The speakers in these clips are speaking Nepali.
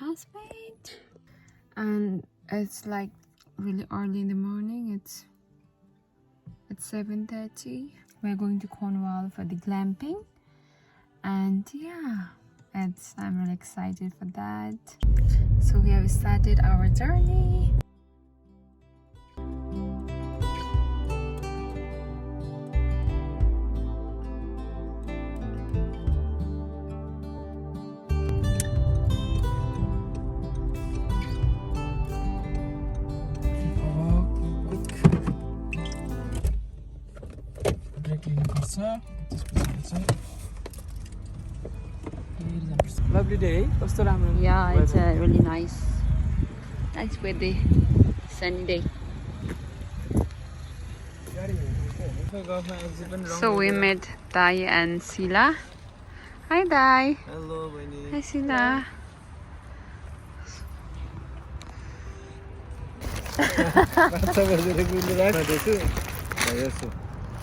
husband. And it's like really early in the morning. It's 7:30. We're going to Cornwall for the glamping, and yeah, I'm really excited for that. So we have started our journey. Lovely day. Yeah, it's a really nice weather, sunny day. So we met Dai and Sila. Hi Dai. Hello, Winnie. Hi Sila.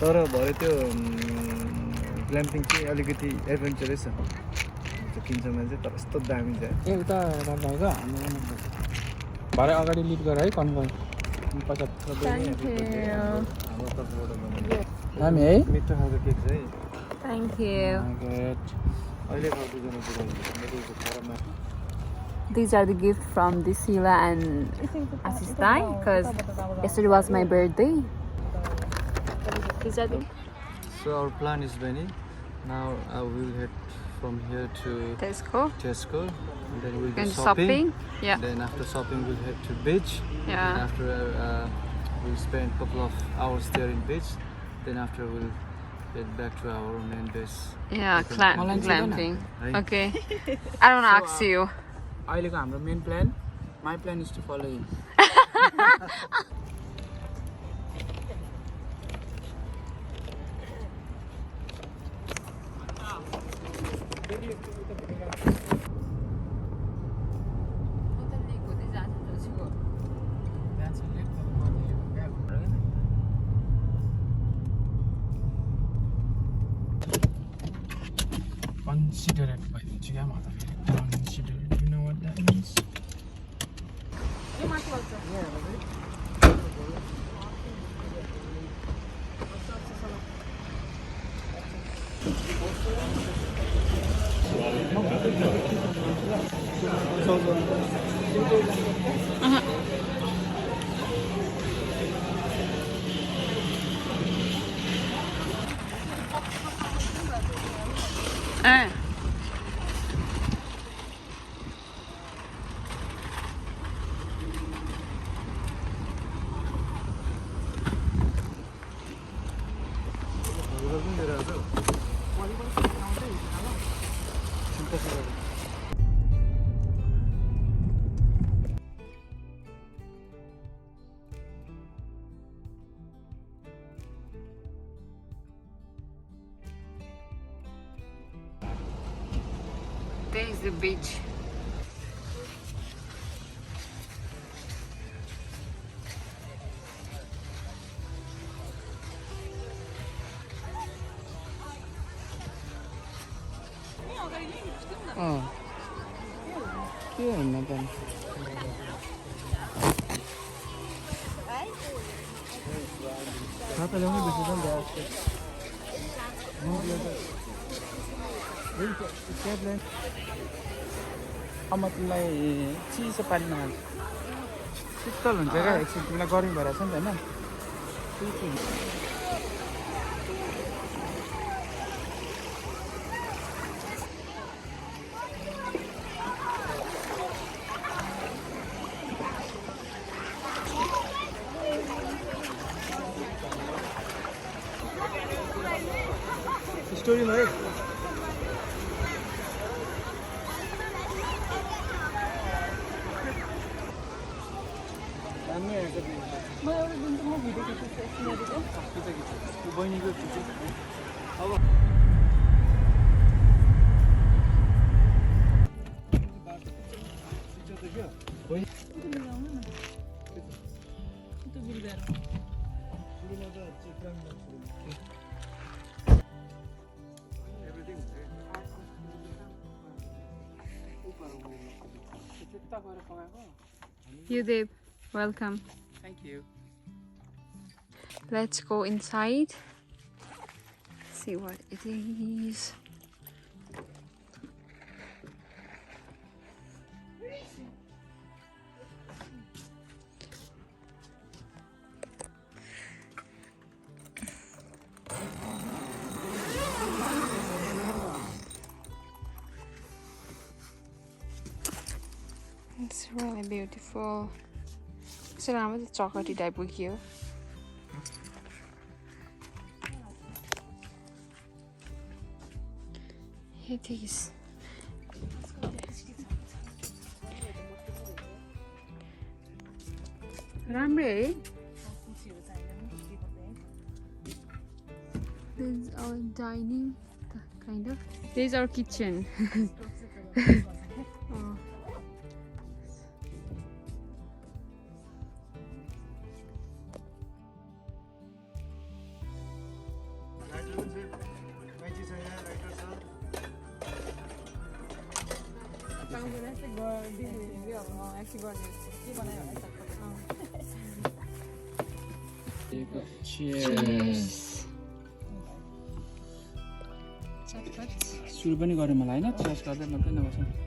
तर भरे त्यो ग्ल्याम्पिङ चाहिँ अलिकति एडभेन्चरस छ किन्छ मान्छे तर यस्तो दामी छ ए उता राख्दा भरे अगाडि लिड गर है कन्भोय 75 हाम्रो तर्फबाट दामी है मिठो खालको केक छ है Thank you. अहिले खालको जनो पुरा These are the gifts from the Sila and Asistai because yesterday was my birthday. These are the So our plan is Benny. Now I will head from here to Tesco. And then we'll do And shopping. Yeah. Then after shopping we'll head to beach. Yeah. And after we'll spend a couple of hours there in beach. Then after we'll head back to our main base. Yeah, glamping. Right? Okay. I don't ask you. अहिलेको हाम्रो main plan my plan is to follow him Considerate भइदिन्छु क्या म त Considerate, you know what that means? There is the beach. के हुन्न त खाता ल्याउनै बेसी छ नि त म तिमीलाई चिसो पानीमा हाल्छु शीतल हुन्छ क्या एकछिन तिमीलाई गर्मी भइरहेको छ नि त होइन स्टोरीमा है म एउटा दिन त म भिडियो खिच्छु बहिनीको खिच्छु अब त्यता गएर पकाएको Yudev, welcome. Thank you Let's go inside. See what it is. It's really beautiful. So now it's a chocolatey type of here. It is. Ramre. This is our dining, kind of. This is our kitchen. Oh. Cheers. सुरु पनि गऱ्यो मलाई होइन चियर्स गर्दै मात्रै नबस्नु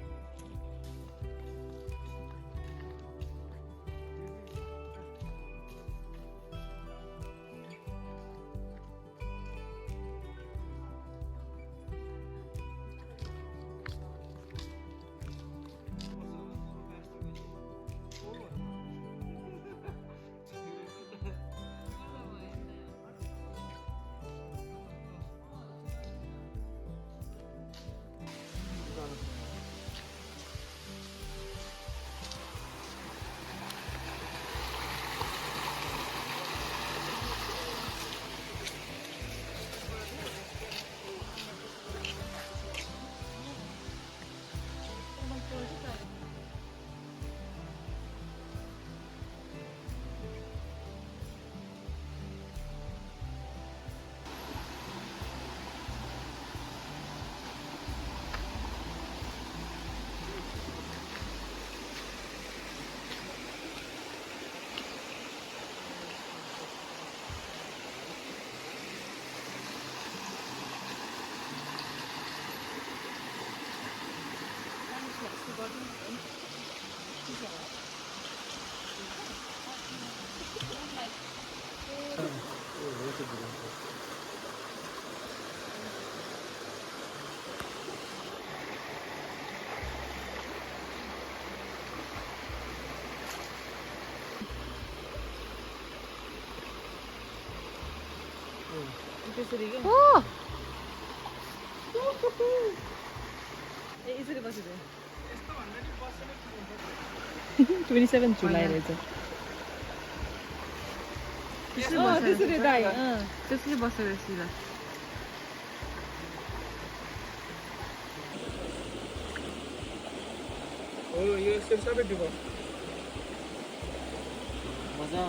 Oh! 27 July रहेछ त्यसरी दाइ त्यसरी बसेर सिधा हो यो सबै डिबो मजा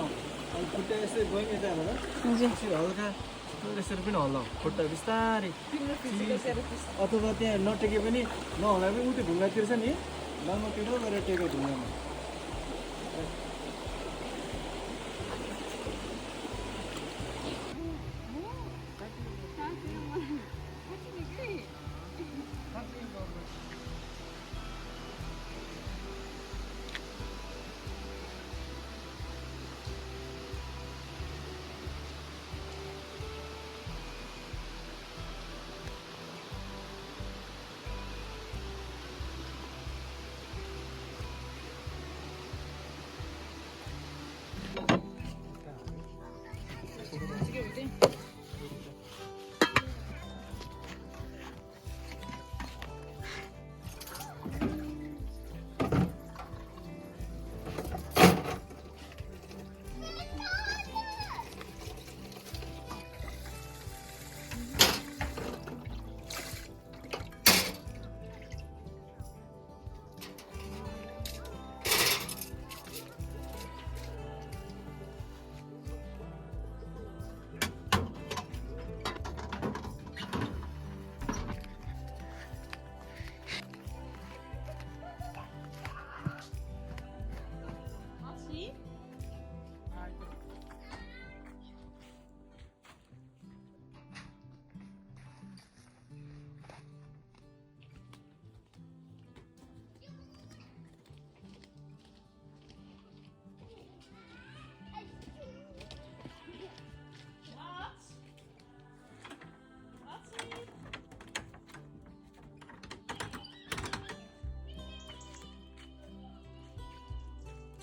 अनि खुट्टा यसै गयो नि यता होला हजुर हल्का यसरी पनि हल्ला खुट्टा बिस्तारै अथवा त्यहाँ नटेके पनि नहोला पनि उतै ढुङ्गातिर छ नि लामो टेको गरेर टेको ढुङ्गामा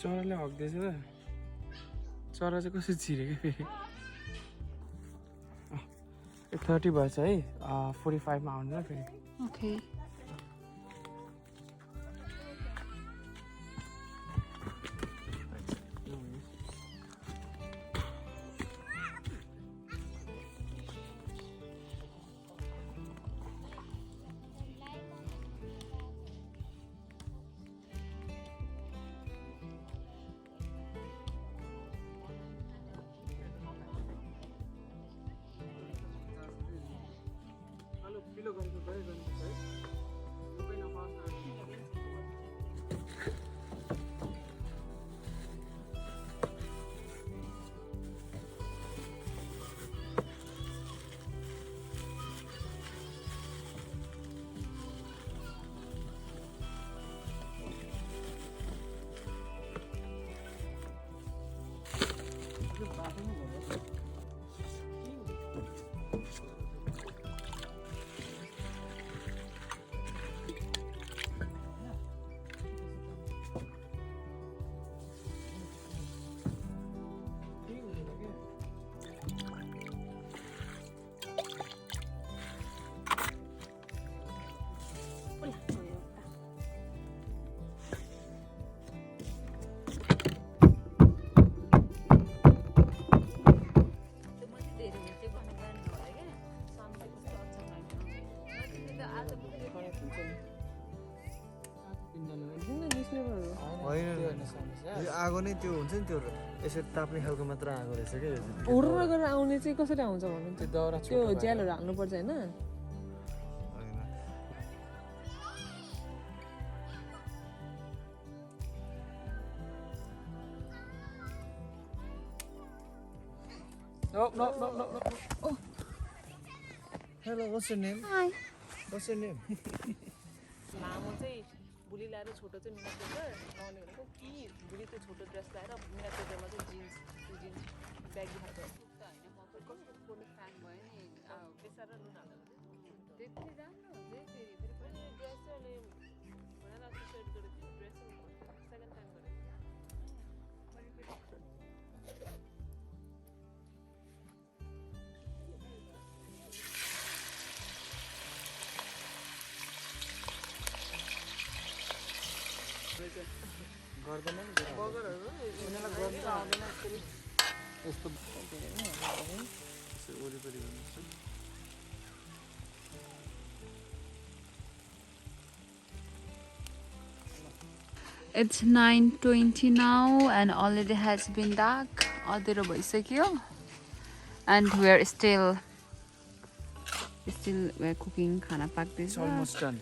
चराले हग्दैछ त चरा चाहिँ कसरी छिरेको फेरि 30 भएछ है 45 मा आउनु फेरि Okay. पिलो गरेको गए गर्नुपर्छ है सबै नपास आगो नै त्यो हुन्छ नि त्यो यसरी ताप्ने खालको मात्र आगो रहेछ के हुर्र गरेर आउने चाहिँ कसरी आउँछ भन्नु त्यो दाउरा त्यो ज्यालहरू हाल्नु पर्छ हैन No. Oh. Hello, what's your name? Hi. What's your name? लामो चाहिँ बुली लाएर छोटो चाहिँ मिना पेपर लाउने भनेको कि बुली त्यो छोटो ड्रेस लाएर मिना पेपरमा चाहिँ जिन्स ब्यागी खाएको होइन म त कस्तो फोन फ्यान भयो नि बेसारा लुन हाल्दा त्यति राम्रो हुन्छ फेरि पनि ड्रेस चाहिँ भनेर टी सर्ट गरेको ड्रेस सेकेन्ड टाइम गरेको गर्दैन नि बगरहरू उनीहरूलाई गर्नु आउँदैन फेरि यस्तो वरिपरि गर्नुहोस् It's 9:20 now and already has been dark. Adhero bhaisakyo and we're still we're cooking khana pakdaich. It's almost done.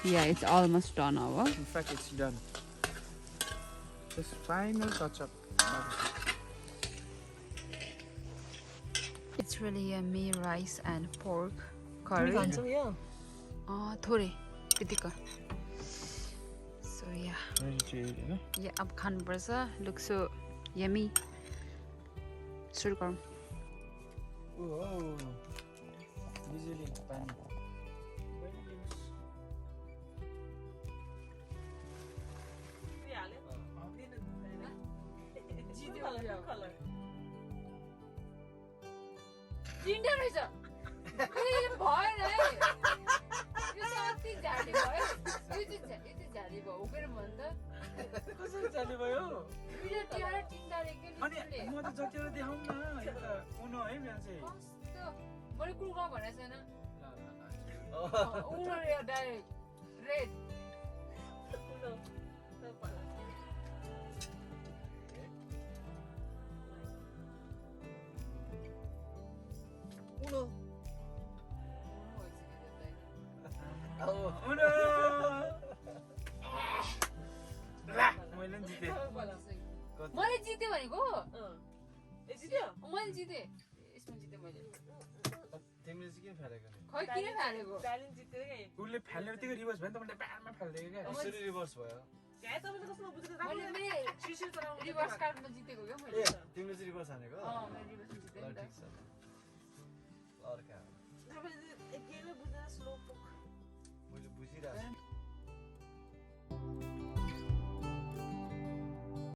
Yeah, it's almost done now. In fact, it's done. Just final touch up. It's really yummy rice and pork curry. Thore bitika. So yeah. Ready to eat, you know? Yeah, ab khan parcha. Looks so yummy. Sure garu. Oh. Usually pan. Ginger रहेछ भएन है यो साथी झाडी भयो यो चाहिँ झाडी भयो उकेर भन त कसरी जाने भयो भिडियो टिएर टिन्डाले के अनि म त जतिवटा देखाउँ न यो त उनो है मान्छे कस्तो मैले कुर्का भनेको छैन उनो यो डाइरेक्ट रेड Uno. उनो मैले जिते मैले जिते भनेको जित्यो मैले जिते यसमा जिते मैले तिमीले चाहिँ किन फालेको नि खै किन फालेको डालिन जित्यो के उसले फाल्ने बित्तिकै रिभर्स भयो नि त मैले ब्याडमा फाल्दिएँ क्या कसरी रिभर्स भयो त्यहाँ तपाईँले कस्तो बुझेको मैले शिशिर चलाउनु रिभर्स कार्डमा जितेको क्या ए मैले तिमीले चाहिँ रिभर्स हानेको मैले रिभर्स जिते ल नि ठिक त छ अर्का तपाईँले केले बुझ्दैन स्लो पोक मैले बुझिरहेको छु